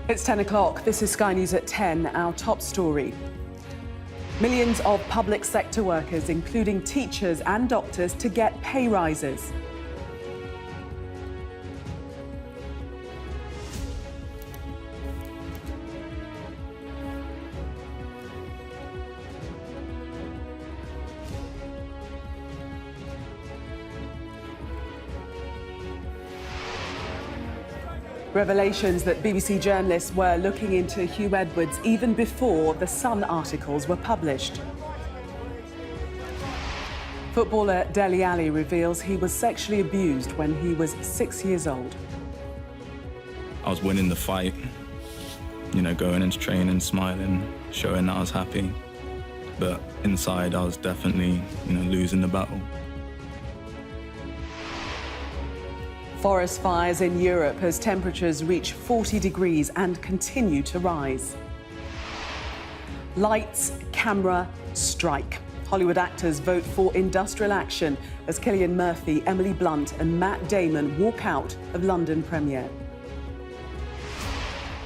It's 10 o'clock. This is Sky News at 10, our top story. Millions of public sector workers, including teachers and doctors, to get pay rises. Revelations that BBC journalists were looking into Hugh Edwards even before the Sun articles were published. Footballer Dele Alli reveals he was sexually abused when he was 6 years old. I was winning the fight, going into training, smiling, showing that I was happy. But inside, I was definitely, losing the battle. Forest fires in Europe as temperatures reach 40 degrees and continue to rise. Lights, camera, strike. Hollywood actors vote for industrial action as Cillian Murphy, Emily Blunt and Matt Damon walk out of London premiere.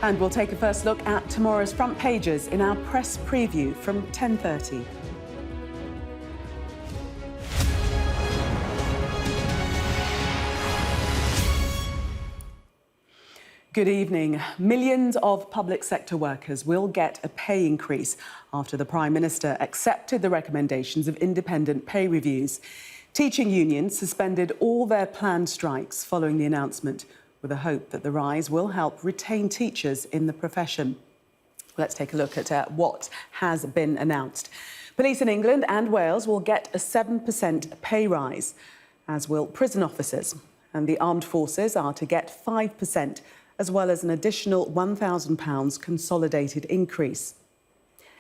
And we'll take a first look at tomorrow's front pages in our press preview from 10:30. Good evening. Millions of public sector workers will get a pay increase after the Prime Minister accepted the recommendations of independent pay reviews. Teaching unions suspended all their planned strikes following the announcement, with a hope that the rise will help retain teachers in the profession. Let's take a look at what has been announced. Police in England and Wales will get a 7% pay rise, as will prison officers. And the armed forces are to get 5%, as well as an additional £1,000 consolidated increase.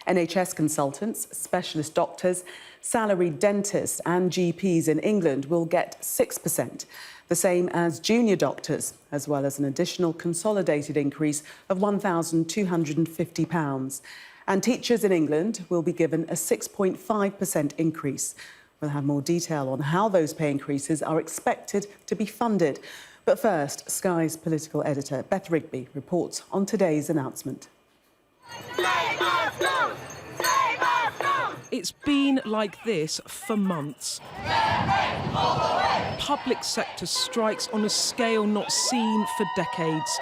NHS consultants, specialist doctors, salaried dentists and GPs in England will get 6%, the same as junior doctors, as well as an additional consolidated increase of £1,250. And teachers in England will be given a 6.5% increase. We'll have more detail on how those pay increases are expected to be funded. But first, Sky's political editor, Beth Rigby, reports on today's announcement. It's been like this for months. Public sector strikes on a scale not seen for decades.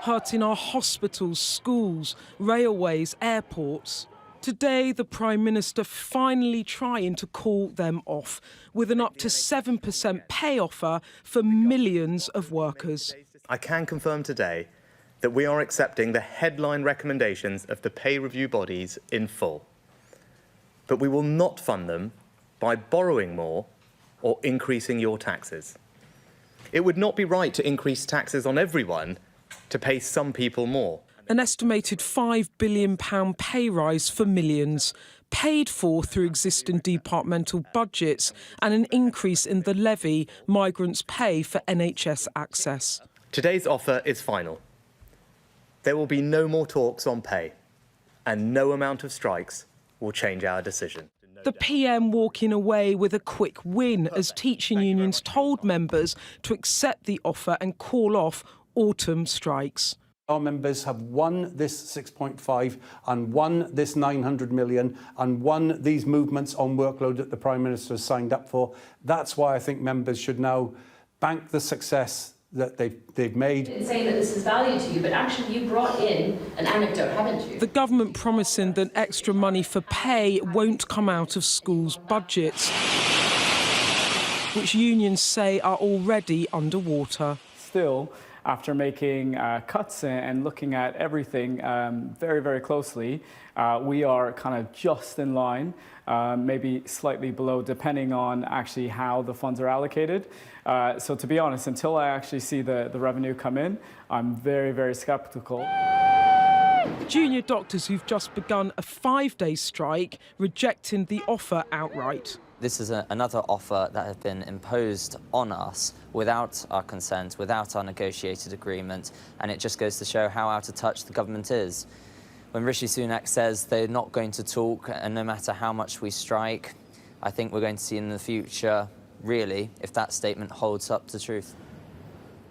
Hurting our hospitals, schools, railways, airports. Today, the Prime Minister finally trying to call them off with an up to 7% pay offer for millions of workers. I can confirm today that we are accepting the headline recommendations of the pay review bodies in full. But we will not fund them by borrowing more or increasing your taxes. It would not be right to increase taxes on everyone to pay some people more. An estimated £5 billion pay rise for millions, paid for through existing departmental budgets, and an increase in the levy migrants pay for NHS access. Today's offer is final. There will be no more talks on pay, and no amount of strikes will change our decision. The PM walking away with a quick win as teaching unions told members to accept the offer and call off autumn strikes. Our members have won this 6.5 and won this 900 million and won these movements on workload that the Prime Minister has signed up for. That's why I think members should now bank the success that they've made. It's saying that this is value to you, but actually you brought in an anecdote, haven't you? The government promising that extra money for pay won't come out of schools' budgets, which unions say are already underwater. Still, after making cuts and looking at everything very, very closely, we are kind of just in line, maybe slightly below, depending on actually how the funds are allocated. So to be honest, until I actually see the revenue come in, I'm very, very skeptical. Junior doctors who've just begun a 5-day strike rejecting the offer outright. This is another offer that has been imposed on us without our consent, without our negotiated agreement, and it just goes to show how out of touch the government is. When Rishi Sunak says they're not going to talk, and no matter how much we strike, I think we're going to see in the future, really, if that statement holds up to truth.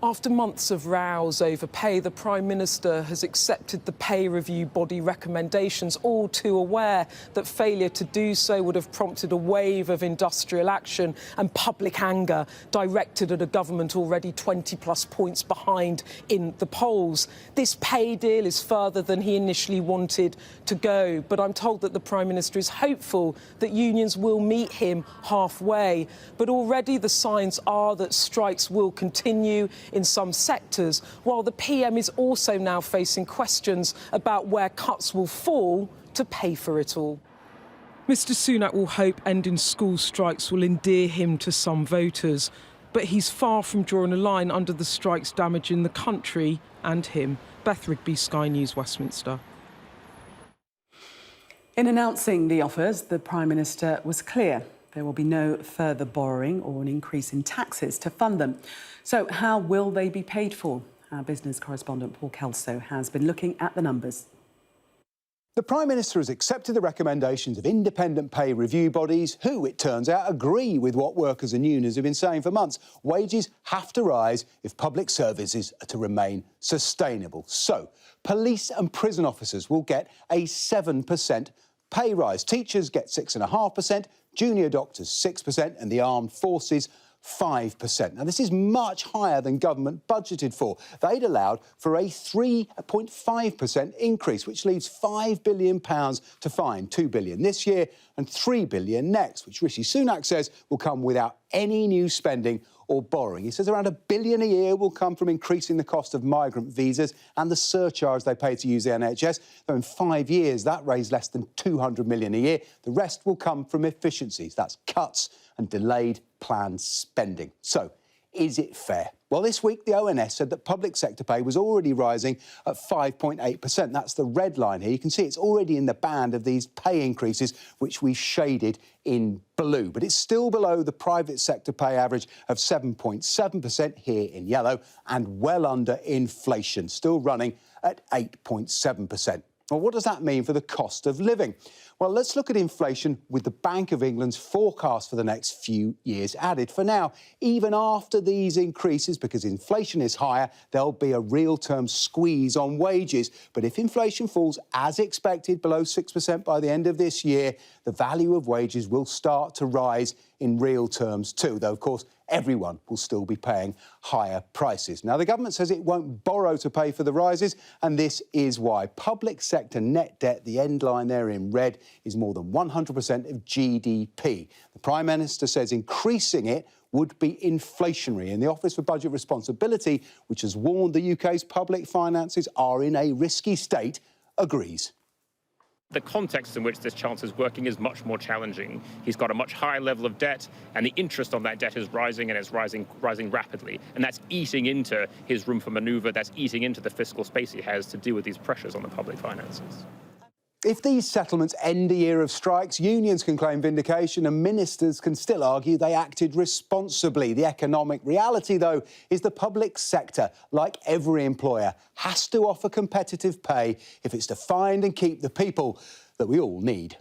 After months of rows over pay, the Prime Minister has accepted the pay review body recommendations, all too aware that failure to do so would have prompted a wave of industrial action and public anger directed at a government already 20-plus points behind in the polls. This pay deal is further than he initially wanted to go, but I'm told that the Prime Minister is hopeful that unions will meet him halfway. But already the signs are that strikes will continue in some sectors, while the PM is also now facing questions about where cuts will fall to pay for it all. Mr Sunak will hope ending school strikes will endear him to some voters, but he's far from drawing a line under the strikes damaging the country and him. Beth Rigby, Sky News, Westminster. In announcing the offers, the Prime Minister was clear there will be no further borrowing or an increase in taxes to fund them. So how will they be paid for? Our business correspondent Paul Kelso has been looking at the numbers. The Prime Minister has accepted the recommendations of independent pay review bodies who, it turns out, agree with what workers and unions have been saying for months. Wages have to rise if public services are to remain sustainable. So, police and prison officers will get a 7% pay rise. Teachers get 6.5%, junior doctors 6% and the armed forces 5%. Now, this is much higher than government budgeted for. They'd allowed for a 3.5% increase, which leaves £5 billion to find, £2 billion this year and £3 billion next, which Rishi Sunak says will come without any new spending or borrowing. He says around £1 billion a year will come from increasing the cost of migrant visas and the surcharge they pay to use the NHS, though in 5 years that raised less than £200 million a year. The rest will come from efficiencies. That's cuts and delayed planned spending. So, is it fair? Well, this week the ONS said that public sector pay was already rising at 5.8%. That's the red line here. You can see it's already in the band of these pay increases, which we shaded in blue. But it's still below the private sector pay average of 7.7% here in yellow and well under inflation, still running at 8.7%. Well, what does that mean for the cost of living? Well, let's look at inflation with the Bank of England's forecast for the next few years added. For now, even after these increases, because inflation is higher, there'll be a real-term squeeze on wages. But if inflation falls as expected, below 6% by the end of this year, the value of wages will start to rise in real terms too, though, of course, everyone will still be paying higher prices. Now, the government says it won't borrow to pay for the rises, and this is why. Public sector net debt, the end line there in red, is more than 100% of GDP. The Prime Minister says increasing it would be inflationary, and the Office for Budget Responsibility, which has warned the UK's public finances are in a risky state, agrees. The context in which this Chancellor is working is much more challenging. He's got a much higher level of debt, and the interest on that debt is rising, and it's rising rapidly. And that's eating into his room for manoeuvre, that's eating into the fiscal space he has to deal with these pressures on the public finances. If these settlements end a year of strikes, unions can claim vindication and ministers can still argue they acted responsibly. The economic reality, though, is the public sector, like every employer, has to offer competitive pay if it's to find and keep the people that we all need.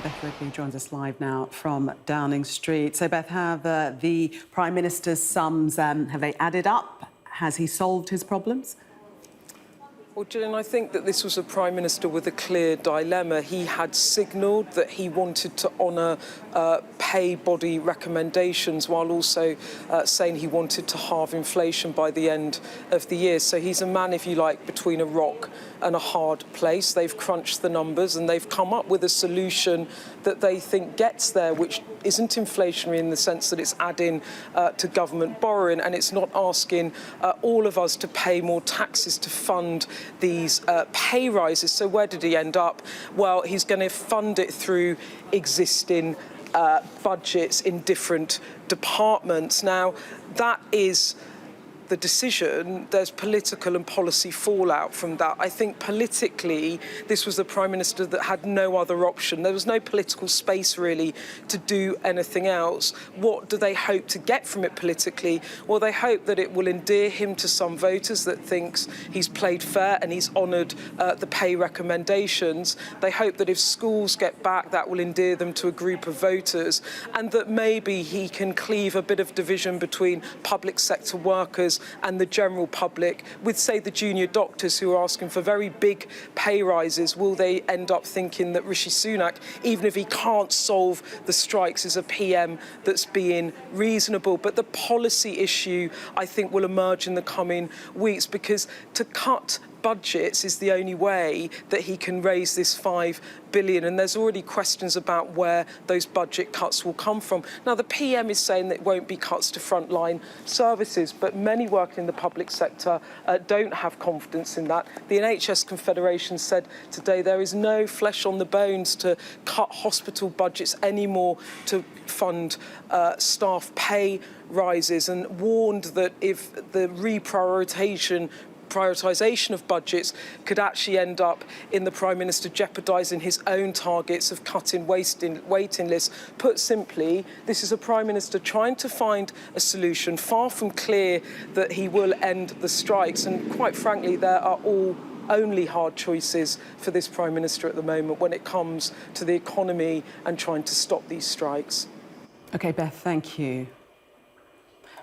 Beth Rigby joins us live now from Downing Street. So, Beth, have the Prime Minister's sums, have they added up? Has he solved his problems? Well, Gillian, I think that this was a Prime Minister with a clear dilemma. He had signalled that he wanted to honour pay body recommendations while also saying he wanted to halve inflation by the end of the year. So he's a man, if you like, between a rock and a hard place. They've crunched the numbers and they've come up with a solution that they think gets there, which isn't inflationary in the sense that it's adding to government borrowing, and it's not asking all of us to pay more taxes to fund these pay rises. So where did he end up? Well, he's going to fund it through existing budgets in different departments. Now, that is the decision, there's political and policy fallout from that. I think politically, this was the Prime Minister that had no other option. There was no political space, really, to do anything else. What do they hope to get from it politically? Well, they hope that it will endear him to some voters that thinks he's played fair and he's honoured the pay recommendations. They hope that if schools get back, that will endear them to a group of voters, and that maybe he can cleave a bit of division between public sector workers and the general public, with, say, the junior doctors who are asking for very big pay rises. Will they end up thinking that Rishi Sunak, even if he can't solve the strikes, is a PM that's being reasonable? But the policy issue, I think, will emerge in the coming weeks, because to cut budgets is the only way that he can raise this $5 billion, and there's already questions about where those budget cuts will come from. Now, the PM is saying that it won't be cuts to frontline services, but many working in the public sector don't have confidence in that. The NHS Confederation said today there is no flesh on the bones to cut hospital budgets anymore to fund staff pay rises, and warned that if the prioritization of budgets could actually end up in the Prime Minister jeopardising his own targets of cutting waiting lists. Put simply, this is a Prime Minister trying to find a solution, far from clear that he will end the strikes. And quite frankly, there are only hard choices for this Prime Minister at the moment when it comes to the economy and trying to stop these strikes. OK, Beth, thank you.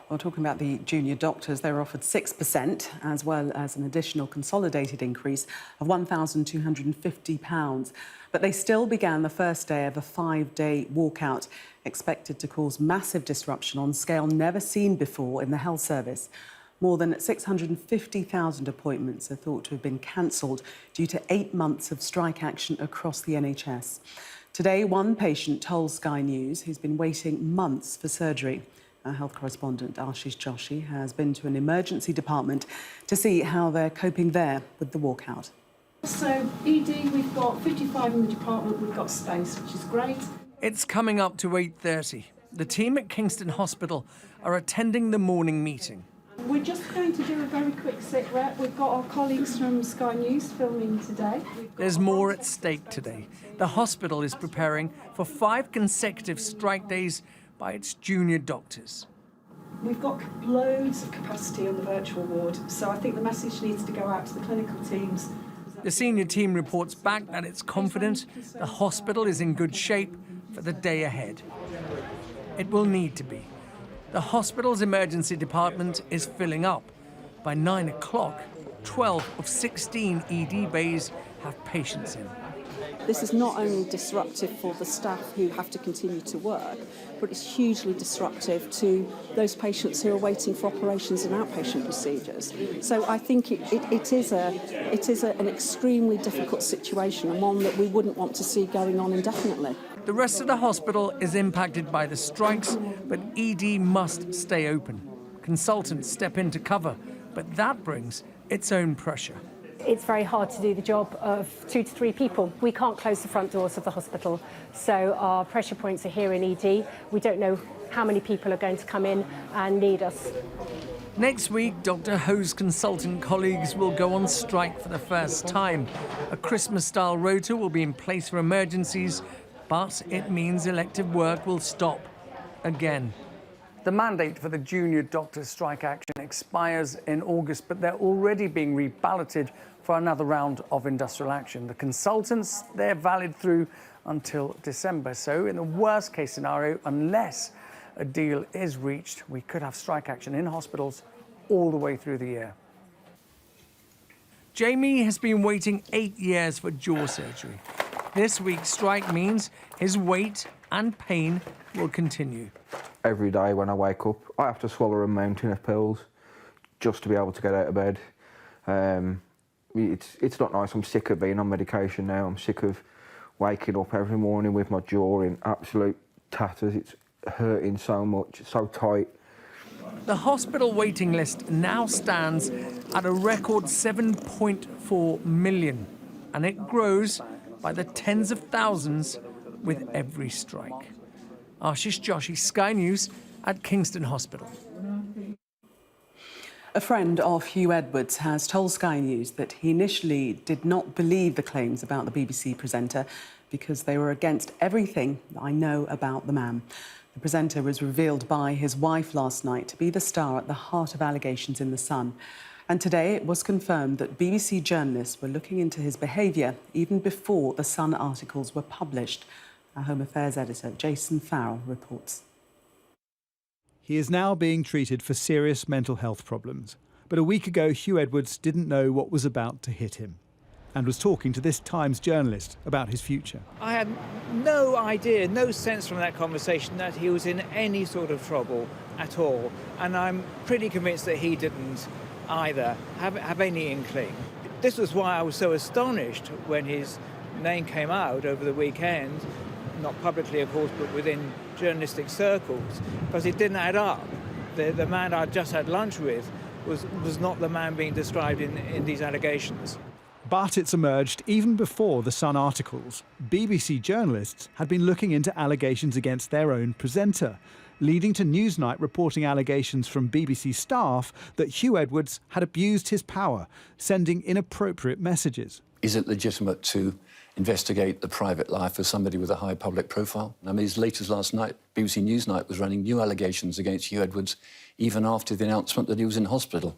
Well, talking about the junior doctors, they were offered 6%, as well as an additional consolidated increase of £1,250. But they still began the first day of a 5-day walkout, expected to cause massive disruption on scale never seen before in the health service. More than 650,000 appointments are thought to have been cancelled due to 8 months of strike action across the NHS. Today, one patient told Sky News he's been waiting months for surgery. Our health correspondent, Ashish Joshi, has been to an emergency department to see how they're coping there with the walkout. So, ED, we've got 55 in the department, we've got space, which is great. It's coming up to 8:30. The team at Kingston Hospital are attending the morning meeting. We're just going to do a very quick sit rep. We've got our colleagues from Sky News filming today. There's more at stake today. The hospital is preparing for 5 consecutive strike days by its junior doctors. We've got loads of capacity on the virtual ward, so I think the message needs to go out to the clinical teams. The senior team reports back that it's confident the hospital is in good shape for the day ahead. It will need to be. The hospital's emergency department is filling up. By 9 o'clock, 12 of 16 ED bays have patients in. This is not only disruptive for the staff who have to continue to work, but it's hugely disruptive to those patients who are waiting for operations and outpatient procedures. So I think it is an extremely difficult situation, and one that we wouldn't want to see going on indefinitely. The rest of the hospital is impacted by the strikes, but ED must stay open. Consultants step in to cover, but that brings its own pressure. It's very hard to do the job of 2 to 3 people. We can't close the front doors of the hospital, so our pressure points are here in ED. We don't know how many people are going to come in and need us. Next week, Dr. Ho's consultant colleagues will go on strike for the first time. A Christmas-style rota will be in place for emergencies, but it means elective work will stop again. The mandate for the junior doctors' strike action expires in August, but they're already being reballoted for another round of industrial action. The consultants, they're valid through until December. So in the worst case scenario, unless a deal is reached, we could have strike action in hospitals all the way through the year. Jamie has been waiting 8 years for jaw surgery. This week's strike means his wait and pain will continue. Every day when I wake up, I have to swallow a mountain of pills just to be able to get out of bed. It's not nice. I'm sick of being on medication now. I'm sick of waking up every morning with my jaw in absolute tatters. It's hurting so much, it's so tight. The hospital waiting list now stands at a record 7.4 million, and it grows by the tens of thousands with every strike. Ashish Joshi, Sky News at Kingston Hospital. A friend of Hugh Edwards has told Sky News that he initially did not believe the claims about the BBC presenter because they were against everything I know about the man. The presenter was revealed by his wife last night to be the star at the heart of allegations in The Sun. And today it was confirmed that BBC journalists were looking into his behaviour even before The Sun articles were published. Our Home Affairs editor, Jason Farrell, reports. He is now being treated for serious mental health problems. But a week ago, Hugh Edwards didn't know what was about to hit him and was talking to this Times journalist about his future. I had no idea, no sense from that conversation that he was in any sort of trouble at all. And I'm pretty convinced that he didn't either have any inkling. This was why I was so astonished when his name came out over the weekend, not publicly, of course, but within journalistic circles, because it didn't add up. The man I'd just had lunch with was not the man being described in these allegations. But it's emerged even before The Sun articles. BBC journalists had been looking into allegations against their own presenter, leading to Newsnight reporting allegations from BBC staff that Hugh Edwards had abused his power, sending inappropriate messages. Is it legitimate to investigate the private life of somebody with a high public profile? I mean, as late as last night, BBC Newsnight was running new allegations against Hugh Edwards even after the announcement that he was in hospital.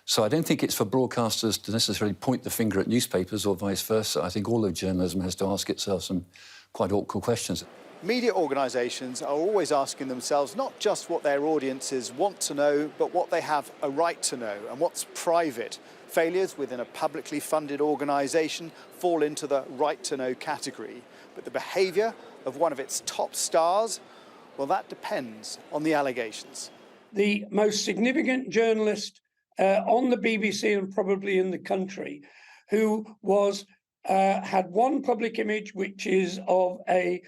So I don't think it's for broadcasters to necessarily point the finger at newspapers or vice versa. I think all of journalism has to ask itself some quite awkward questions. Media organisations are always asking themselves not just what their audiences want to know, but what they have a right to know and what's private. Failures within a publicly funded organisation fall into the right to know category. But the behaviour of one of its top stars, well, that depends on the allegations. The most significant journalist on the BBC and probably in the country, who was had one public image, which is of a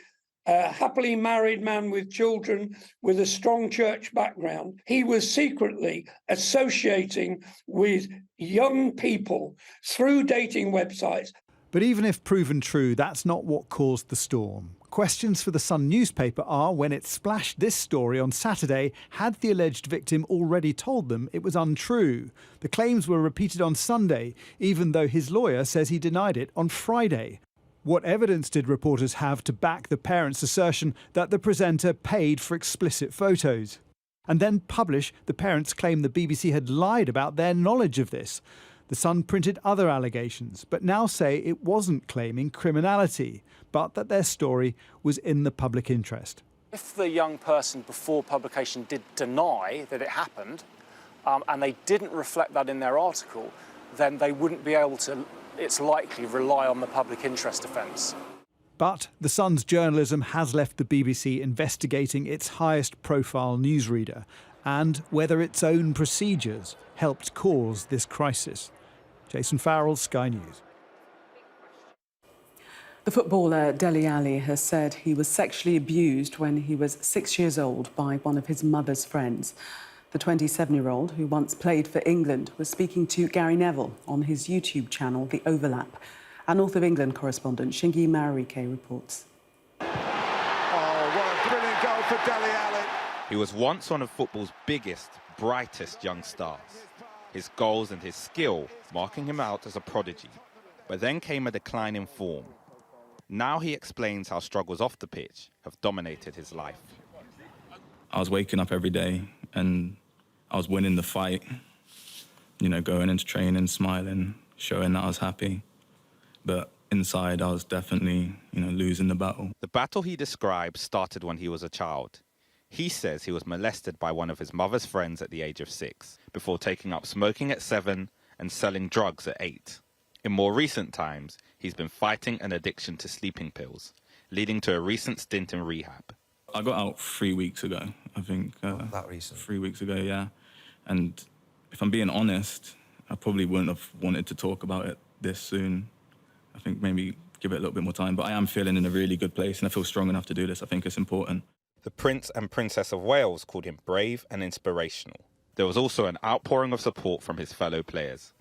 happily married man with children with a strong church background. He was secretly associating with young people through dating websites. But even if proven true, that's not what caused the storm. Questions for the Sun newspaper are, when it splashed this story on Saturday, had the alleged victim already told them it was untrue? The claims were repeated on Sunday, even though his lawyer says he denied it on Friday. What evidence did reporters have to back the parents' assertion that the presenter paid for explicit photos? And then publish the parents' claim the BBC had lied about their knowledge of this. The Sun printed other allegations, but now say it wasn't claiming criminality, but that their story was in the public interest. If the young person before publication did deny that it happened, and they didn't reflect that in their article, then they wouldn't be able to, it's likely, rely on the public interest defence. But the Sun's journalism has left the BBC investigating its highest profile newsreader and whether its own procedures helped cause this crisis. Jason Farrell, Sky News. The footballer Dele Alli has said he was sexually abused when he was 6 years old by one of his mother's friends. The 27-year-old, who once played for England, was speaking to Gary Neville on his YouTube channel, The Overlap. Our North of England correspondent Shingi Marike reports. Oh, what a brilliant goal for Dele Alli. He was once one of football's biggest, brightest young stars. His goals and his skill marking him out as a prodigy. But then came a decline in form. Now he explains how struggles off the pitch have dominated his life. I was waking up every day and I was winning the fight, you know, going into training, smiling, showing that I was happy. But inside I was definitely, losing the battle. The battle he describes started when he was a child. He says he was molested by one of his mother's friends at the age of 6, before taking up smoking at 7 and selling drugs at 8. In more recent times, he's been fighting an addiction to sleeping pills, leading to a recent stint in rehab. I got out 3 weeks ago, I think. That recent? 3 weeks ago, yeah. And if I'm being honest, I probably wouldn't have wanted to talk about it this soon. I think maybe give it a little bit more time. But I am feeling in a really good place and I feel strong enough to do this. I think it's important. The Prince and Princess of Wales called him brave and inspirational. There was also an outpouring of support from his fellow players.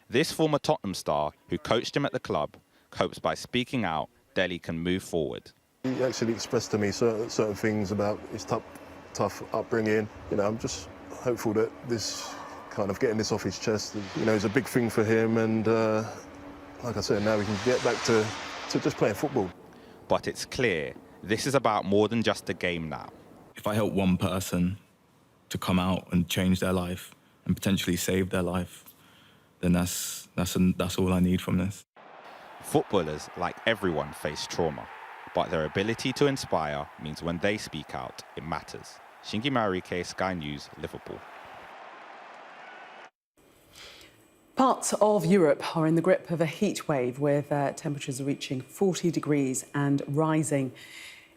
This former Tottenham star, who coached him at the club, hopes by speaking out, Dele can move forward. He actually expressed to me certain things about his tough upbringing. I'm just hopeful that this kind of getting this off his chest. You know, it's a big thing for him, and like I said, now we can get back to just playing football. But it's clear this is about more than just a game now. If I help one person to come out and change their life and potentially save their life, then that's all I need from this. Footballers, like everyone, face trauma, but their ability to inspire means when they speak out, it matters. Shingi Marike, Sky News, Liverpool. Parts of Europe are in the grip of a heat wave with temperatures reaching 40 degrees and rising.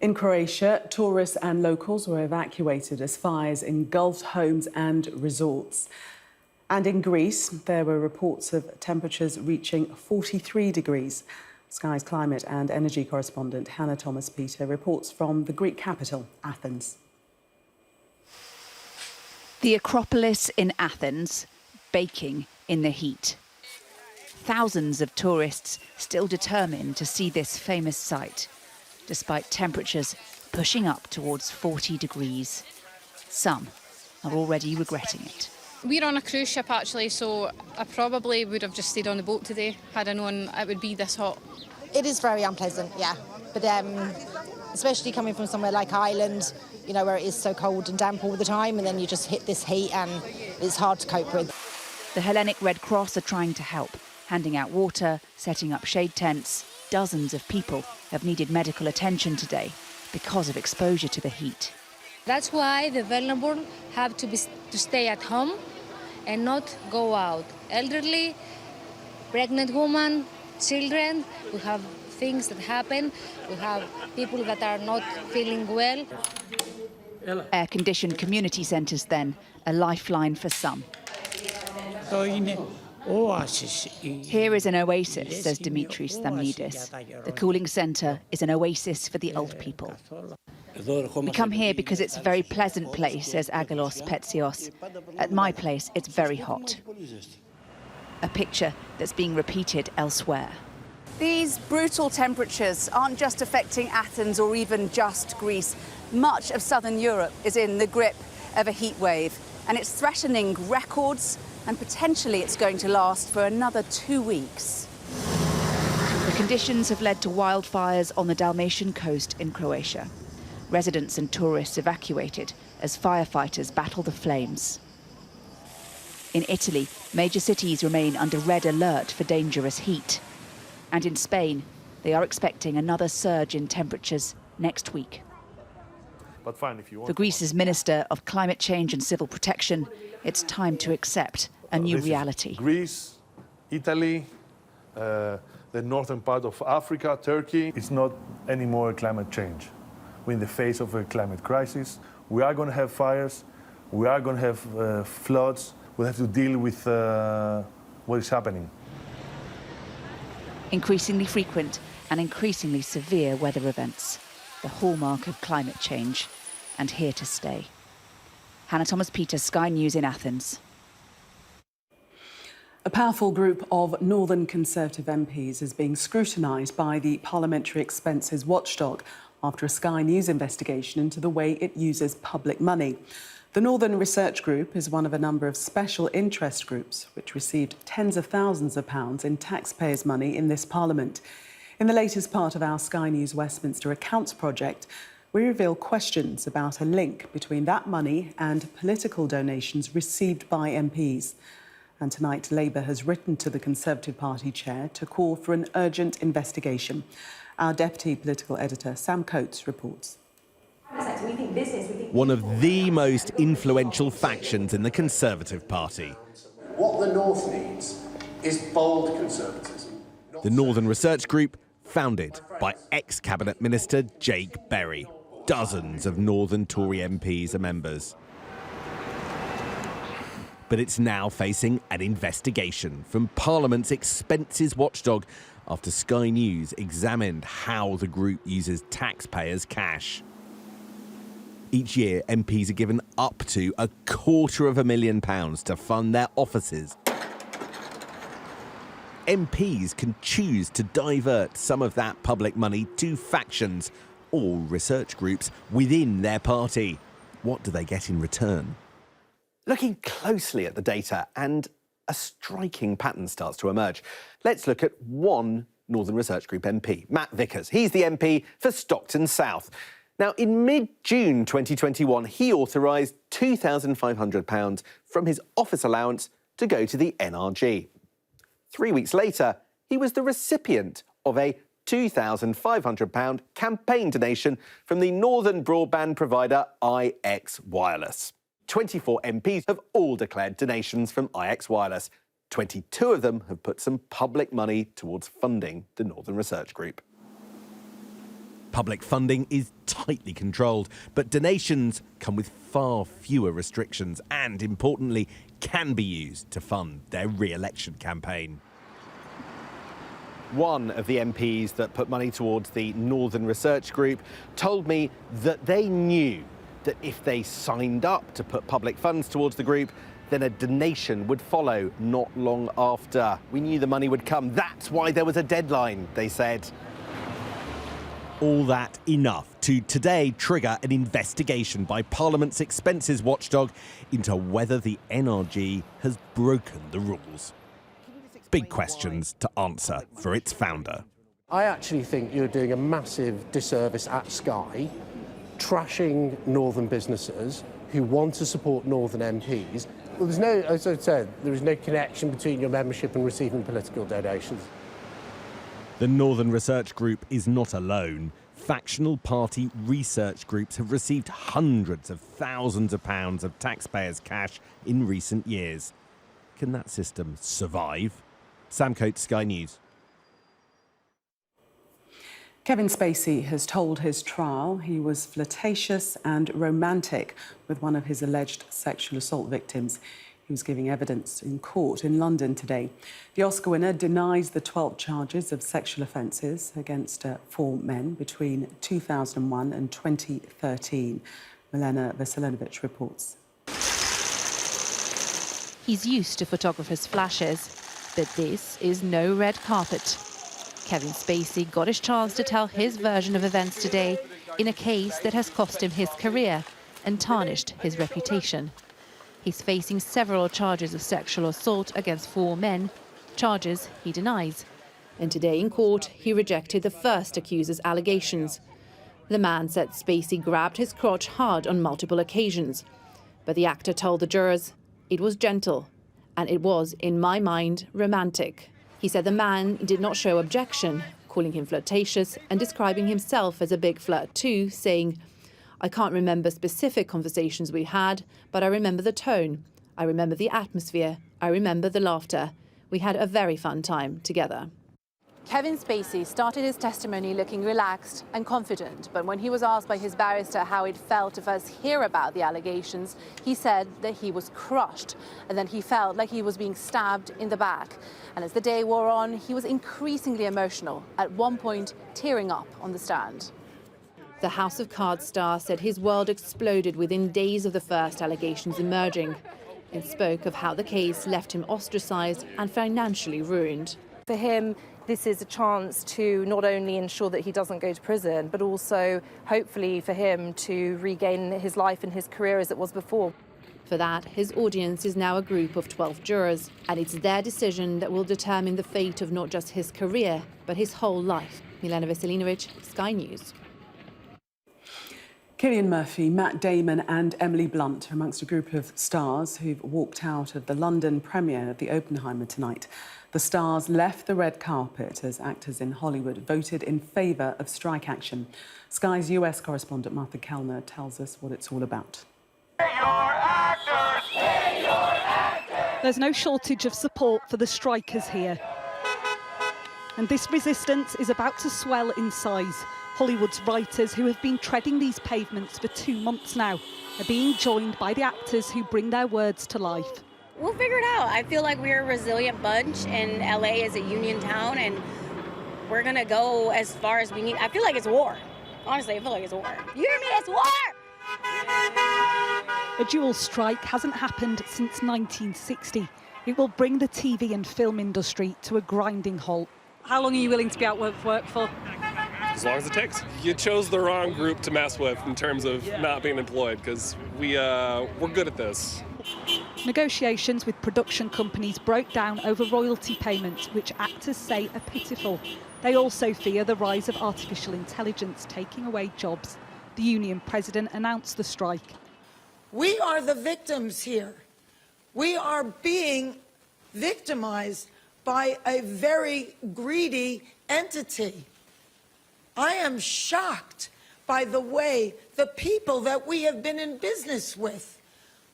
In Croatia, tourists and locals were evacuated as fires engulfed homes and resorts. And in Greece, there were reports of temperatures reaching 43 degrees. Sky's climate and energy correspondent Hannah Thomas-Peter reports from the Greek capital, Athens. The Acropolis in Athens, baking in the heat. Thousands of tourists still determined to see this famous sight, despite temperatures pushing up towards 40 degrees. Some are already regretting it. We're on a cruise ship actually, so I probably would have just stayed on the boat today had I known it would be this hot. It is very unpleasant, yeah. But especially coming from somewhere like Ireland, you know, where it is so cold and damp all the time, and then you just hit this heat and it's hard to cope with. The Hellenic Red Cross are trying to help, handing out water, setting up shade tents. Dozens of people have needed medical attention today because of exposure to the heat. That's why the vulnerable have to stay at home and not go out. Elderly, pregnant women, children, we have things that happen. We have people that are not feeling well. Air-conditioned community centres then, a lifeline for some. Here is an oasis, says Dimitris Thamnidis. The cooling centre is an oasis for the old people. We come here because it's a very pleasant place, says Agalos Petsios. At my place, it's very hot. A picture that's being repeated elsewhere. These brutal temperatures aren't just affecting Athens or even just Greece. Much of southern Europe is in the grip of a heat wave, and it's threatening records, and potentially it's going to last for another 2 weeks. The conditions have led to wildfires on the Dalmatian coast in Croatia. Residents and tourists evacuated as firefighters battle the flames. In Italy, major cities remain under red alert for dangerous heat. And in Spain, they are expecting another surge in temperatures next week. But fine, if you want. For Greece's Minister of Climate Change and Civil Protection, it's time to accept a new reality. Greece, Italy, the northern part of Africa, Turkey. It's not anymore climate change. We're in the face of a climate crisis. We are going to have fires. We are going to have floods. We'll have to deal with what is happening. Increasingly frequent and increasingly severe weather events, the hallmark of climate change, and here to stay. Hannah Thomas-Peter, Sky News in Athens. A powerful group of Northern Conservative MPs is being scrutinised by the Parliamentary Expenses Watchdog after a Sky News investigation into the way it uses public money. The Northern Research Group is one of a number of special interest groups which received tens of thousands of pounds in taxpayers' money in this Parliament. In the latest part of our Sky News Westminster Accounts project, we reveal questions about a link between that money and political donations received by MPs. And tonight, Labour has written to the Conservative Party chair to call for an urgent investigation. Our Deputy Political Editor, Sam Coates, reports. One of the most influential factions in the Conservative Party. What the North needs is bold conservatism. The Northern Research Group, founded by ex-Cabinet Minister Jake Berry. Dozens of Northern Tory MPs are members. But it's now facing an investigation from Parliament's Expenses Watchdog after Sky News examined how the group uses taxpayers' cash. Each year, MPs are given up to £250,000 to fund their offices. MPs can choose to divert some of that public money to factions or research groups within their party. What do they get in return? Looking closely at the data, and a striking pattern starts to emerge. Let's look at one Northern Research Group MP, Matt Vickers. He's the MP for Stockton South. Now, in mid-June 2021, he authorised £2,500 from his office allowance to go to the NRG. 3 weeks later, he was the recipient of a £2,500 campaign donation from the northern broadband provider IX Wireless. 24 MPs have all declared donations from IX Wireless. 22 of them have put some public money towards funding the Northern Research Group. Public funding is tightly controlled, but donations come with far fewer restrictions and, importantly, can be used to fund their re-election campaign. One of the MPs that put money towards the Northern Research Group told me that they knew that if they signed up to put public funds towards the group, then a donation would follow not long after. We knew the money would come. That's why there was a deadline, they said. All that enough to today trigger an investigation by Parliament's expenses watchdog into whether the NRG has broken the rules. Big questions to answer for its founder. I actually think you're doing a massive disservice at Sky, trashing northern businesses who want to support northern MPs. Well, there's no, as I said, there is no connection between your membership and receiving political donations. The Northern Research Group is not alone. Factional party research groups have received hundreds of thousands of pounds of taxpayers' cash in recent years. Can that system survive? Sam Coates, Sky News. Kevin Spacey has told his trial he was flirtatious and romantic with one of his alleged sexual assault victims. He was giving evidence in court in London today. The Oscar winner denies the 12 charges of sexual offences against 4 men between 2001 and 2013. Milena Veselinovic reports. He's used to photographers' flashes, but this is no red carpet. Kevin Spacey got his chance to tell his version of events today in a case that has cost him his career and tarnished his reputation. He's facing several charges of sexual assault against 4 men, charges he denies. And today in court, he rejected the first accuser's allegations. The man said Spacey grabbed his crotch hard on multiple occasions. But the actor told the jurors it was gentle, and it was, in my mind, romantic. He said the man did not show objection, calling him flirtatious and describing himself as a big flirt too, saying, "I can't remember specific conversations we had, but I remember the tone. I remember the atmosphere. I remember the laughter. We had a very fun time together." Kevin Spacey started his testimony looking relaxed and confident, but when he was asked by his barrister how it felt to first hear about the allegations, he said that he was crushed and that he felt like he was being stabbed in the back. And as the day wore on, he was increasingly emotional, at one point tearing up on the stand. The House of Cards star said his world exploded within days of the first allegations emerging. It spoke of how the case left him ostracised and financially ruined. For him, this is a chance to not only ensure that he doesn't go to prison, but also, hopefully, for him to regain his life and his career as it was before. For that, his audience is now a group of 12 jurors, and it's their decision that will determine the fate of not just his career, but his whole life. Milena Veselinovic, Sky News. Cillian Murphy, Matt Damon and Emily Blunt are amongst a group of stars who've walked out of the London premiere of the Oppenheimer tonight. The stars left the red carpet as actors in Hollywood voted in favour of strike action. Sky's US correspondent Martha Kellner tells us what it's all about. There's no shortage of support for the strikers here. And this resistance is about to swell in size. Hollywood's writers, who have been treading these pavements for 2 months now, are being joined by the actors who bring their words to life. We'll figure it out. I feel like we're a resilient bunch, and LA is a union town, and we're gonna go as far as we need. I feel like it's war. Honestly, I feel like it's war. You hear me? It's war! A dual strike hasn't happened since 1960. It will bring the TV and film industry to a grinding halt. How long are you willing to be out of work for? As long as it takes. You chose the wrong group to mess with in terms of not being employed, because we're good at this. Negotiations with production companies broke down over royalty payments, which actors say are pitiful. They also fear the rise of artificial intelligence taking away jobs. The union president announced the strike. We are the victims here. We are being victimized by a very greedy entity. I am shocked by the way the people that we have been in business with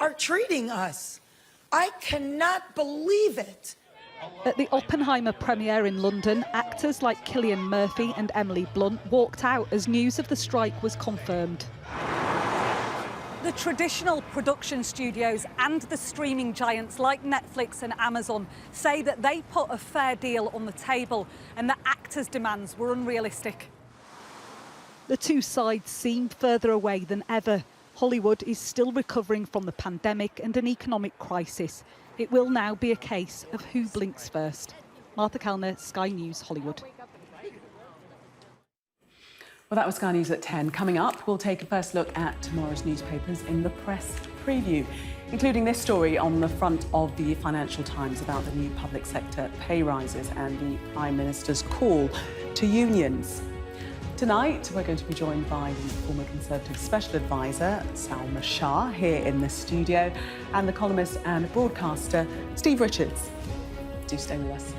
are treating us. I cannot believe it. At the Oppenheimer premiere in London, actors like Cillian Murphy and Emily Blunt walked out as news of the strike was confirmed. The traditional production studios and the streaming giants like Netflix and Amazon say that they put a fair deal on the table and that actors' demands were unrealistic. The two sides seem further away than ever. Hollywood is still recovering from the pandemic and an economic crisis. It will now be a case of who blinks first. Martha Kellner, Sky News, Hollywood. Well, that was Sky News at 10. Coming up, we'll take a first look at tomorrow's newspapers in the press preview, including this story on the front of the Financial Times about the new public sector pay rises and the Prime Minister's call to unions. Tonight, we're going to be joined by the former Conservative Special Advisor, Salma Shah, here in the studio, and the columnist and broadcaster, Steve Richards. Do stay with us.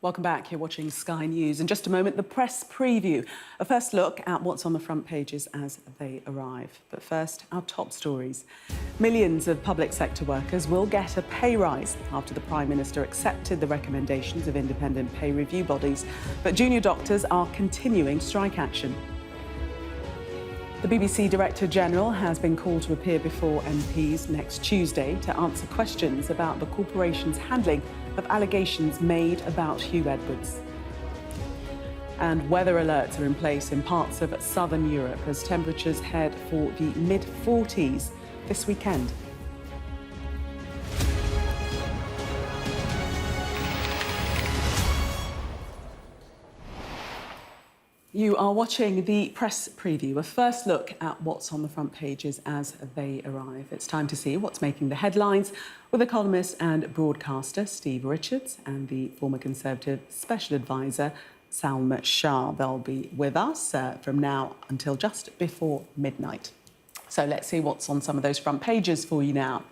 Welcome back. You're watching Sky News. In just a moment, the press preview. A first look at what's on the front pages as they arrive. But first, our top stories. Millions of public sector workers will get a pay rise after the Prime Minister accepted the recommendations of independent pay review bodies. But junior doctors are continuing strike action. The BBC Director General has been called to appear before MPs next Tuesday to answer questions about the corporation's handling of allegations made about Hugh Edwards. And weather alerts are in place in parts of southern Europe as temperatures head for the mid-40s this weekend. You are watching the press preview, a first look at what's on the front pages as they arrive. It's time to see what's making the headlines with the columnist and broadcaster Steve Richards and the former Conservative Special Advisor Salma Shah. They'll be with us from now until just before midnight. So let's see what's on some of those front pages for you now.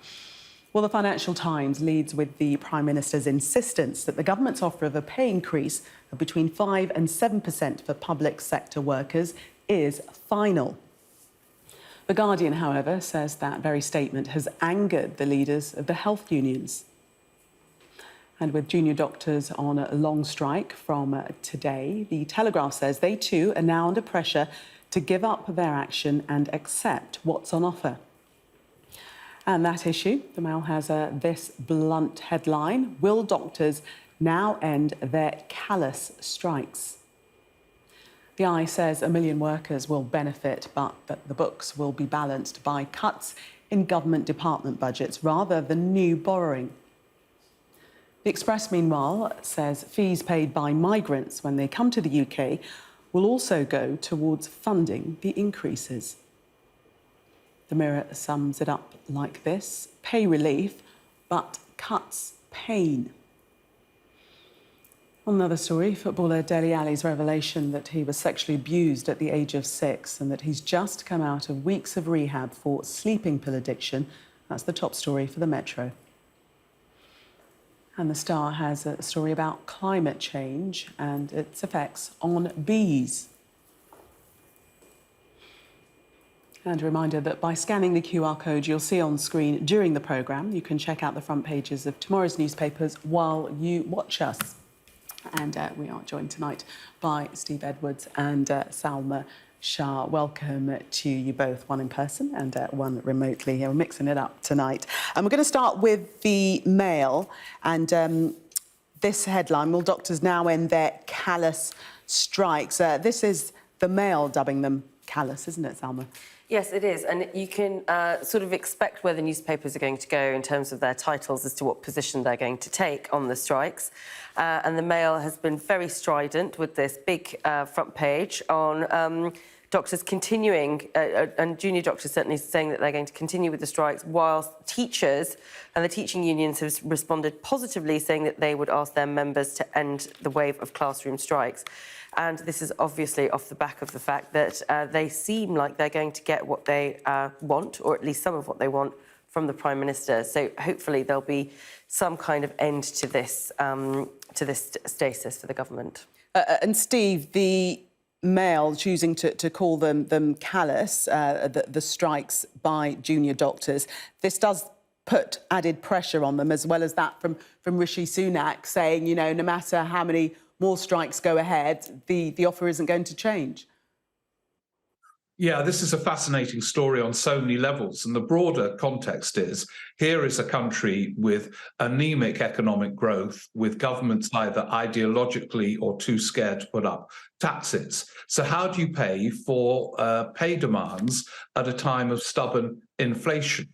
Well, the Financial Times leads with the Prime Minister's insistence that the government's offer of a pay increase of between 5% and 7% for public sector workers is final. The Guardian, however, says that very statement has angered the leaders of the health unions. And with junior doctors on a long strike from today, the Telegraph says they too are now under pressure to give up their action and accept what's on offer. And that issue, the Mail has this blunt headline: will doctors now end their callous strikes? The Eye says 1 million workers will benefit, but that the books will be balanced by cuts in government department budgets rather than new borrowing. The Express, meanwhile, says fees paid by migrants when they come to the UK will also go towards funding the increases. The Mirror sums it up like this: pay relief, but cuts pain. On another story, footballer Dele Alli's revelation that he was sexually abused at the age of 6 and that he's just come out of weeks of rehab for sleeping pill addiction. That's the top story for the Metro. And the Star has a story about climate change and its effects on bees. And a reminder that by scanning the QR code you'll see on screen during the programme, you can check out the front pages of tomorrow's newspapers while you watch us. And we are joined tonight by Steve Edwards and Salma Shah. Welcome to you both, one in person and one remotely. We're mixing it up tonight. And we're going to start with the Mail. And this headline: will doctors now end their callous strikes? This is the Mail dubbing them callous, isn't it, Salma? Yes, it is. And you can sort of expect where the newspapers are going to go in terms of their titles as to what position they're going to take on the strikes. And the Mail has been very strident with this big front page on doctors continuing, and junior doctors certainly saying that they're going to continue with the strikes, whilst teachers and the teaching unions have responded positively, saying that they would ask their members to end the wave of classroom strikes. And this is obviously off the back of the fact that they seem like they're going to get what they want, or at least some of what they want, from the Prime Minister. So hopefully there'll be some kind of end to this stasis for the government. And Steve, the Mail choosing to call them callous, the strikes by junior doctors, this does put added pressure on them, as well as that from Rishi Sunak saying, you know, no matter how many more strikes go ahead, the offer isn't going to change. Yeah, this is a fascinating story on so many levels. And the broader context is, here is a country with anemic economic growth, with governments either ideologically or too scared to put up taxes. So how do you pay for pay demands at a time of stubborn inflation?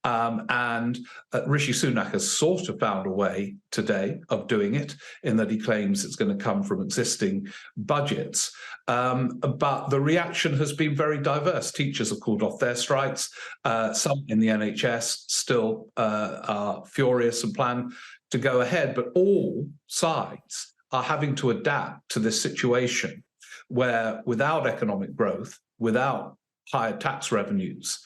And Rishi Sunak has sort of found a way today of doing it, in that he claims it's going to come from existing budgets. But the reaction has been very diverse. Teachers have called off their strikes. Some in the NHS still are furious and plan to go ahead. But all sides are having to adapt to this situation where, without economic growth, without higher tax revenues,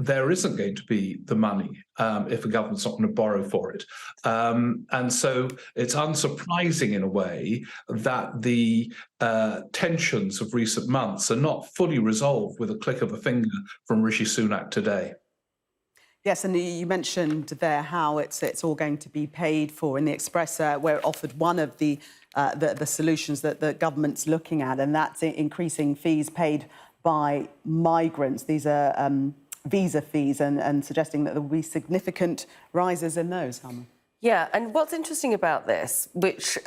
there isn't going to be the money if a government's not going to borrow for it. And so it's unsurprising in a way that the tensions of recent months are not fully resolved with a click of a finger from Rishi Sunak today. Yes, and you mentioned there how it's all going to be paid for. In the Express, we're offered one of the solutions that the government's looking at, and that's increasing fees paid by migrants. These are visa fees, and suggesting that there will be significant rises in those, Salma. Yeah, and what's interesting about this, which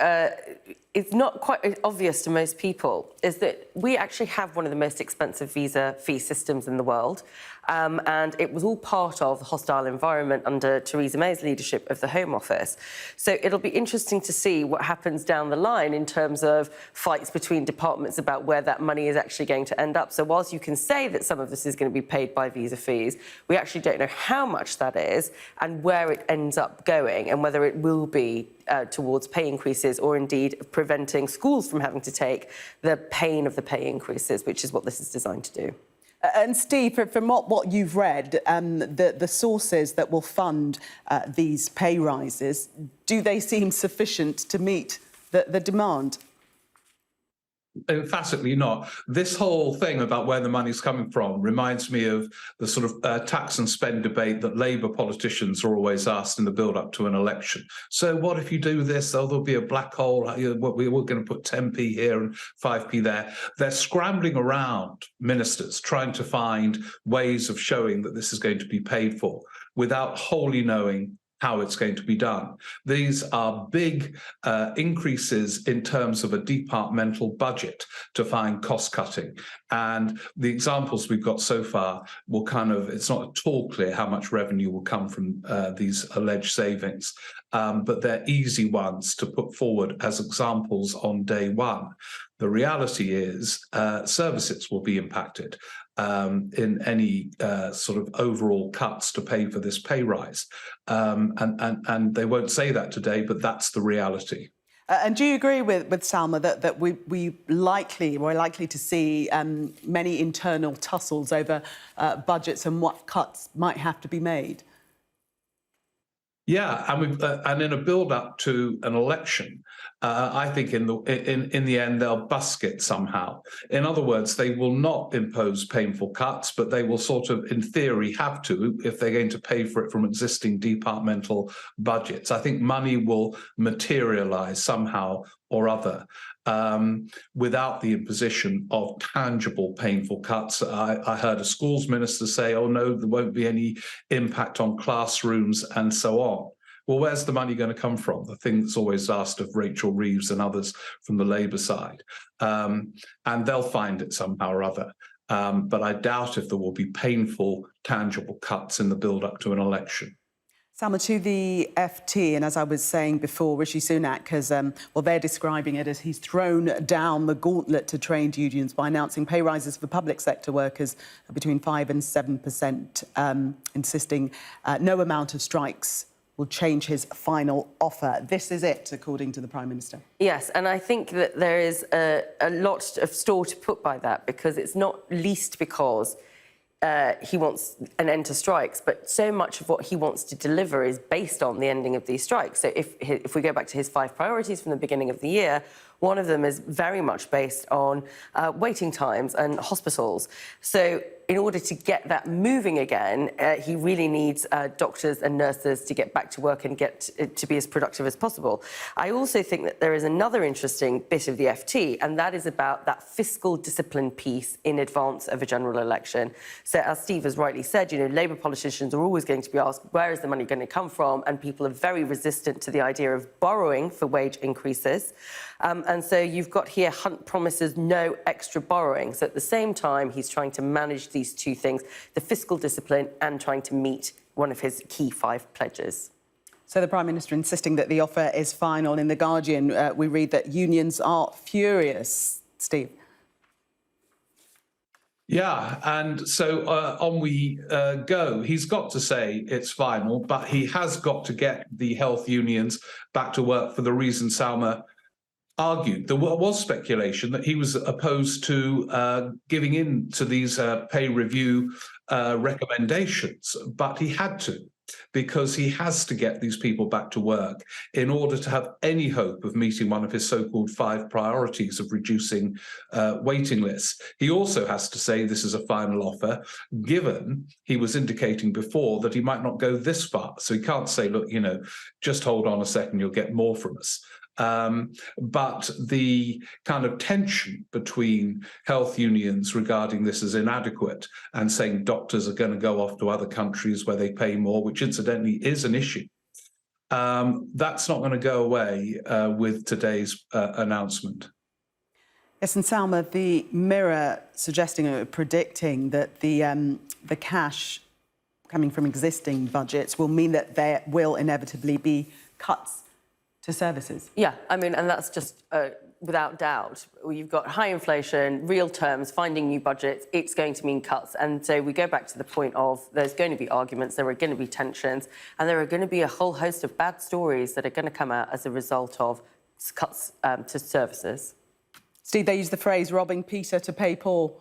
is not quite obvious to most people, is that we actually have one of the most expensive visa fee systems in the world. And it was all part of the hostile environment under Theresa May's leadership of the Home Office. So it'll be interesting to see what happens down the line in terms of fights between departments about where that money is actually going to end up. So whilst you can say that some of this is going to be paid by visa fees, we actually don't know how much that is and where it ends up going, and whether it will be towards pay increases or indeed preventing schools from having to take the pain of the pay increases, which is what this is designed to do. And Steve, from what you've read, the sources that will fund these pay rises, do they seem sufficient to meet the demand? Emphatically not. This whole thing about where the money's coming from reminds me of the sort of tax and spend debate that Labour politicians are always asked in the build-up to an election. So what if you do this? Oh, there'll be a black hole. We're going to put 10p here and 5p there. They're scrambling around, ministers, trying to find ways of showing that this is going to be paid for without wholly knowing how it's going to be done. These are big increases in terms of a departmental budget to find cost cutting. And the examples we've got so far will it's not at all clear how much revenue will come from these alleged savings, but they're easy ones to put forward as examples on day one. The reality is services will be impacted in any sort of overall cuts to pay for this pay rise. And they won't say that today, but that's the reality. And do you agree with Salma that we're likely to see many internal tussles over budgets and what cuts might have to be made? Yeah, and in a build-up to an election, I think in the end they'll busk it somehow. In other words, they will not impose painful cuts, but they will sort of, in theory, have to if they're going to pay for it from existing departmental budgets. I think money will materialise somehow or other without the imposition of tangible, painful cuts. I heard a schools minister say, oh no, there won't be any impact on classrooms and so on. Well, where's the money going to come from? The thing that's always asked of Rachel Reeves and others from the Labour side. And they'll find it somehow or other. But I doubt if there will be painful, tangible cuts in the build-up to an election. Salma, to the FT, and as I was saying before, Rishi Sunak has, they're describing it as he's thrown down the gauntlet to trade unions by announcing pay rises for public sector workers between 5% and 7%, insisting no amount of strikes will change his final offer. This is it, according to the Prime Minister. Yes, and I think that there is a lot of store to put by that, because it's not least because he wants an end to strikes, but so much of what he wants to deliver is based on the ending of these strikes. So if we go back to his 5 priorities from the beginning of the year, one of them is very much based on waiting times and hospitals. So in order to get that moving again, he really needs doctors and nurses to get back to work and get to be as productive as possible. I also think that there is another interesting bit of the FT, and that is about that fiscal discipline piece in advance of a general election. So as Steve has rightly said, Labour politicians are always going to be asked, where is the money going to come from? And people are very resistant to the idea of borrowing for wage increases. And so you've got here, Hunt promises no extra borrowing. So at the same time, he's trying to manage these two things, the fiscal discipline and trying to meet one of his key 5 pledges. So the Prime Minister insisting that the offer is final. In The Guardian, we read that unions are furious. Steve. Yeah, and so on we go. He's got to say it's final, but he has got to get the health unions back to work for the reason Salma argued, there was speculation that he was opposed to giving in to these pay review recommendations, but he had to, because he has to get these people back to work in order to have any hope of meeting one of his so-called 5 priorities of reducing waiting lists. He also has to say this is a final offer, given he was indicating before that he might not go this far. So he can't say, look, you know, just hold on a second, you'll get more from us. But the kind of tension between health unions regarding this as inadequate and saying doctors are going to go off to other countries where they pay more, which incidentally is an issue, that's not going to go away with today's announcement. Yes, and Salma, the Mirror suggesting or predicting that the cash coming from existing budgets will mean that there will inevitably be cuts to services. Yeah, I mean, and that's just without doubt. You've got high inflation, real terms, finding new budgets, it's going to mean cuts. And so we go back to the point of there's going to be arguments, there are going to be tensions, and there are going to be a whole host of bad stories that are going to come out as a result of cuts to services. Steve, they use the phrase robbing Peter to pay Paul.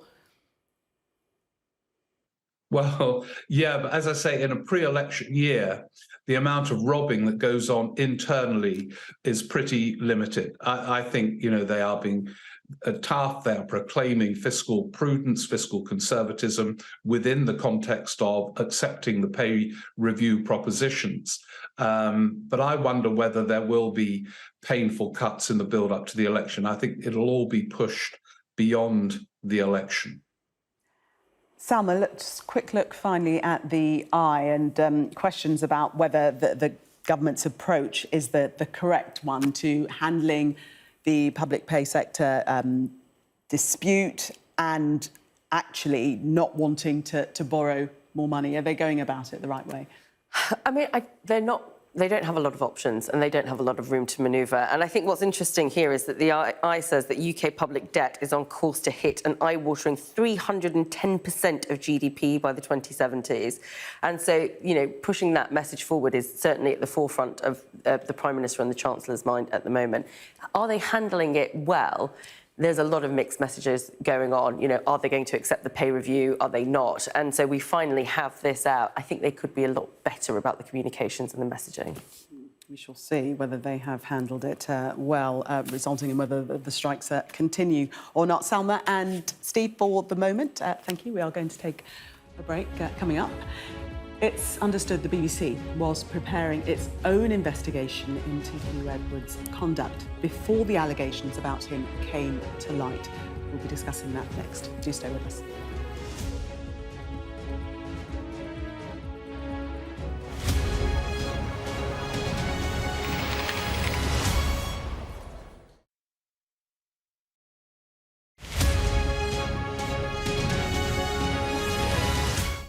Well, yeah, but as I say, in a pre-election year, the amount of robbing that goes on internally is pretty limited. I think, you know, they are being tough. They are proclaiming fiscal prudence, fiscal conservatism within the context of accepting the pay review propositions. But I wonder whether there will be painful cuts in the build-up to the election. I think it'll all be pushed beyond the election. Salma, let's quick look finally at the eye and questions about whether the government's approach is the correct one to handling the public pay sector dispute and actually not wanting to borrow more money. Are they going about it the right way? I mean, they don't have a lot of options and they don't have a lot of room to manoeuvre. And I think what's interesting here is that the eye says that UK public debt is on course to hit an eye-watering 310% of GDP by the 2070s. And so, you know, pushing that message forward is certainly at the forefront of the Prime Minister and the Chancellor's mind at the moment. Are they handling it well? There's a lot of mixed messages going on. You know, are they going to accept the pay review? Are they not? And so we finally have this out. I think they could be a lot better about the communications and the messaging. We shall see whether they have handled it well, resulting in whether the strikes continue or not. Salma and Steve, for the moment, thank you. We are going to take a break coming up. It's understood the BBC was preparing its own investigation into Hugh Edwards' conduct before the allegations about him came to light. We'll be discussing that next. Do stay with us.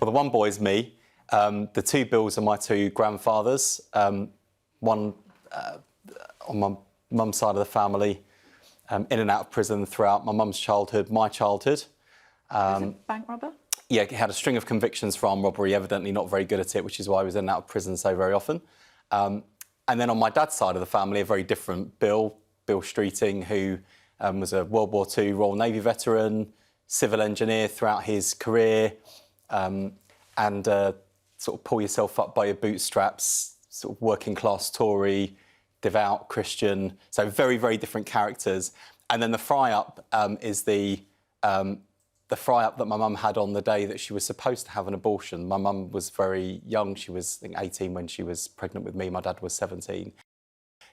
Well, the one boy's me. The 2 Bills are my 2 grandfathers. One on my mum's side of the family, in and out of prison throughout my mum's childhood, my childhood. Bank robber? Yeah, he had a string of convictions for armed robbery, evidently not very good at it, which is why he was in and out of prison so very often. And then on my dad's side of the family, a very different Bill Streeting, who was a World War II Royal Navy veteran, civil engineer throughout his career, and sort of pull yourself up by your bootstraps, sort of working class Tory, devout Christian. So very, very different characters. And then the fry-up is the fry-up that my mum had on the day that she was supposed to have an abortion. My mum was very young. She was, I think, 18 when she was pregnant with me. My dad was 17.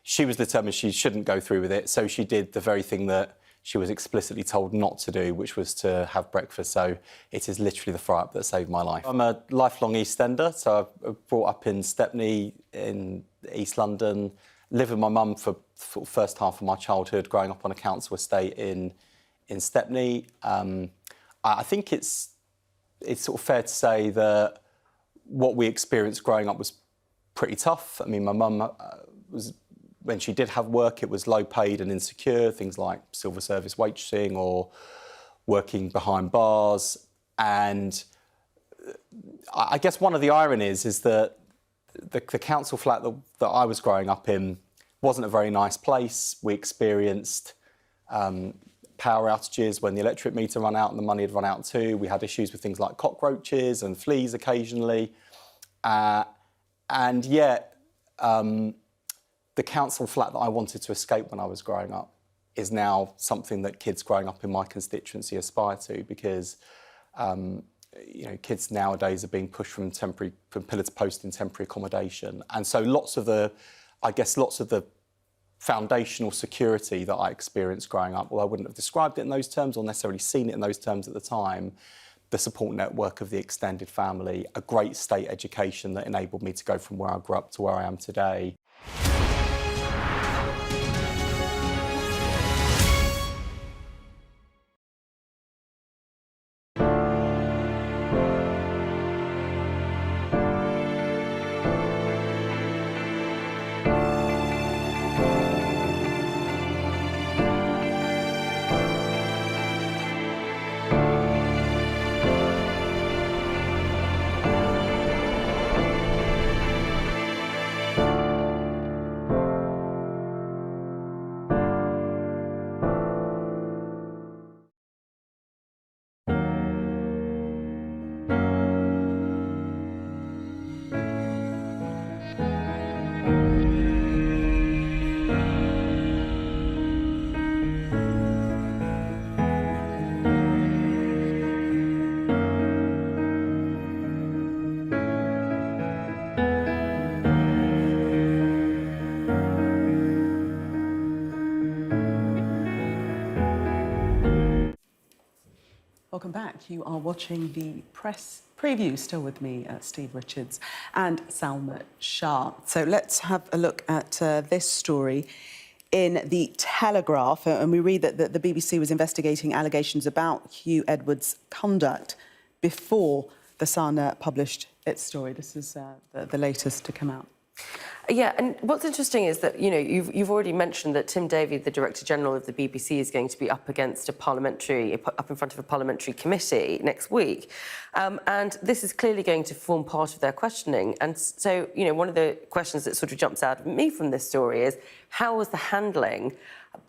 She was determined she shouldn't go through with it, so she did the very thing that she was explicitly told not to do, which was to have breakfast. So it is literally the fry-up that saved my life. I'm a lifelong East Ender, so I brought up in Stepney in East London, lived with my mum for the first half of my childhood, growing up on a council estate in Stepney. I think it's sort of fair to say that what we experienced growing up was pretty tough. I mean, my mum was... When she did have work, it was low paid and insecure, things like civil service waitressing or working behind bars. And I guess one of the ironies is that the council flat that I was growing up in wasn't a very nice place. We experienced power outages when the electric meter ran out and the money had run out too. We had issues with things like cockroaches and fleas occasionally. And yet, the council flat that I wanted to escape when I was growing up is now something that kids growing up in my constituency aspire to, because kids nowadays are being pushed from pillar to post in temporary accommodation. And so lots of the foundational security that I experienced growing up, well, I wouldn't have described it in those terms or necessarily seen it in those terms at the time. The support network of the extended family, a great state education that enabled me to go from where I grew up to where I am today. Welcome back. You are watching the press preview, still with me, Steve Richards and Salma Shah. So let's have a look at this story in the Telegraph. And we read that the BBC was investigating allegations about Hugh Edwards' conduct before the Sun published its story. This is the latest to come out. Yeah, and what's interesting is that, you've already mentioned that Tim Davie, the Director General of the BBC, is going to be up in front of a parliamentary committee next week. And this is clearly going to form part of their questioning. And so, one of the questions that sort of jumps out at me from this story is, how was the handling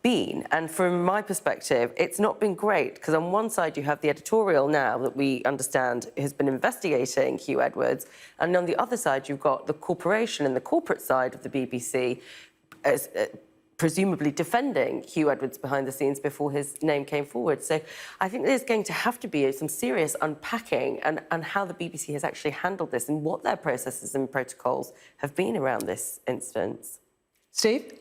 been? And from my perspective, it's not been great, because on one side you have the editorial now that we understand has been investigating Hugh Edwards, and on the other side you've got the corporation and the corporate side of the BBC as, presumably defending Hugh Edwards behind the scenes before his name came forward. So I think there's going to have to be some serious unpacking and how the BBC has actually handled this and what their processes and protocols have been around this instance. Steve?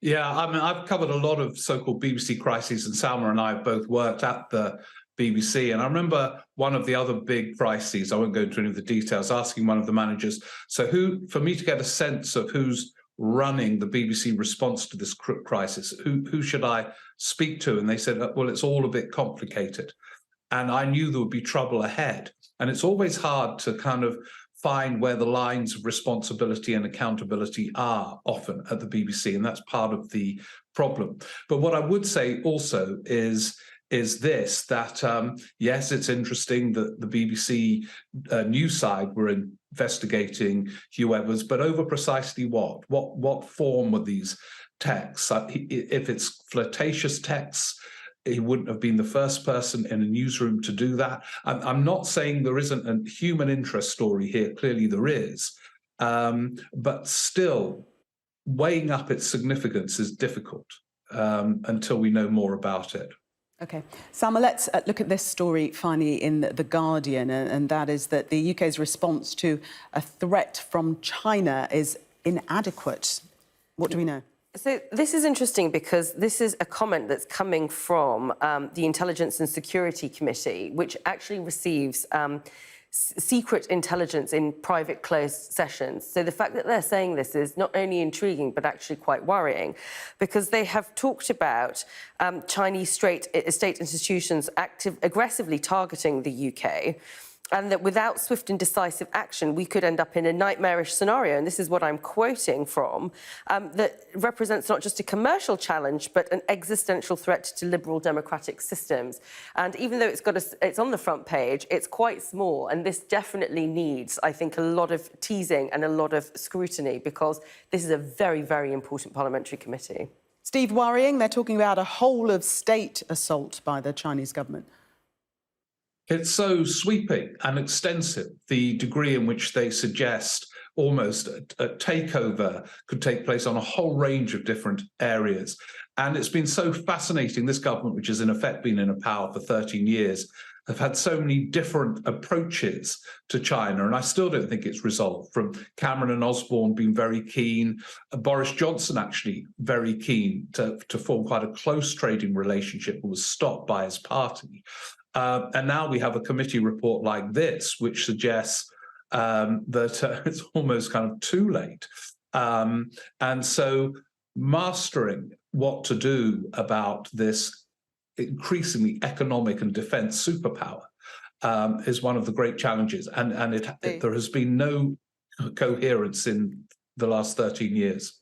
Yeah, I mean, I've covered a lot of so-called BBC crises, and Salma and I have both worked at the BBC. And I remember one of the other big crises, I won't go into any of the details, asking one of the managers, for me to get a sense of who's running the BBC response to this crisis, who should I speak to? And they said, well, it's all a bit complicated. And I knew there would be trouble ahead. And it's always hard to kind of find where the lines of responsibility and accountability are often at the BBC, and that's part of the problem. But what I would say also is this, that yes, it's interesting that the BBC news side were investigating Hugh Edwards, but over precisely what? What form were these texts? If it's flirtatious texts, he wouldn't have been the first person in a newsroom to do that. I'm not saying there isn't a human interest story here. Clearly there is. But still, weighing up its significance is difficult until we know more about it. OK. Salma, let's look at this story finally in The Guardian, and that is that the UK's response to a threat from China is inadequate. What do we know? So this is interesting because this is a comment that's coming from the Intelligence and Security Committee, which actually receives secret intelligence in private closed sessions. So the fact that they're saying this is not only intriguing, but actually quite worrying, because they have talked about Chinese state institutions aggressively targeting the UK. And that without swift and decisive action, we could end up in a nightmarish scenario, and this is what I'm quoting from, that represents not just a commercial challenge, but an existential threat to liberal democratic systems. And even though it's on the front page, it's quite small, and this definitely needs, I think, a lot of teasing and a lot of scrutiny, because this is a very, very important parliamentary committee. Steve, worrying? They're talking about a whole-of-state assault by the Chinese government. It's so sweeping and extensive, the degree in which they suggest almost a takeover could take place on a whole range of different areas. And it's been so fascinating. This government, which has in effect been in power for 13 years, have had so many different approaches to China, and I still don't think it's resolved. From Cameron and Osborne being very keen, Boris Johnson actually very keen to form quite a close trading relationship, but was stopped by his party. And now we have a committee report like this, which suggests that it's almost kind of too late. And so mastering what to do about this increasingly economic and defence superpower is one of the great challenges. And there has been no coherence in the last 13 years.